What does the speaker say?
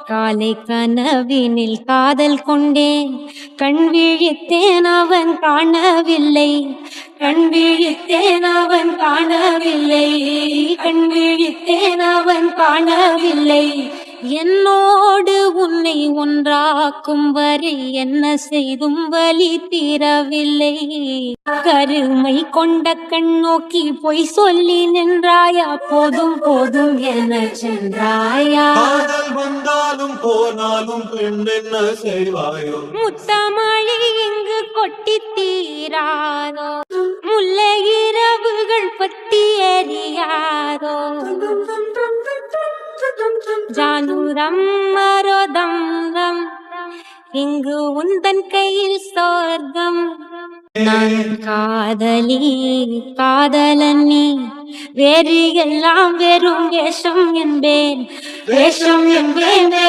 காலை கனவினில் காதல் கொண்டேன், கண் விழித்தேன் அவன் காணவில்லை, கண் விழித்தேன் அவன் காணவில்லை, கண் விழித்தேன் அவன் காணவில்லை. என்னோடு உன்னை ஒன்றாக்கும் வரை என்ன செய்தும் வலி தீரவில்லை. கருமை கொண்ட கண் நோக்கி பொய் சொல்லி நின்றாயா, போதும் போதும் என சென்றாயா. காதல் வந்தாலும் போனாலும் பெண் என்ன செய்வாயோ. முத்தமழை இங்கு கொட்டி தீராதோ, முல்லை இரவுகள் பத்தி எரியாதோ. ஜானுரம் மரோதம் ரம், இங்கு உந்தன் கையில் சொர்க்கம். நான் காதலி காதலன் நீ, வேறு எல்லாம் வெறும் வேஷம் என்பேன், வேஷம் என்பேன்.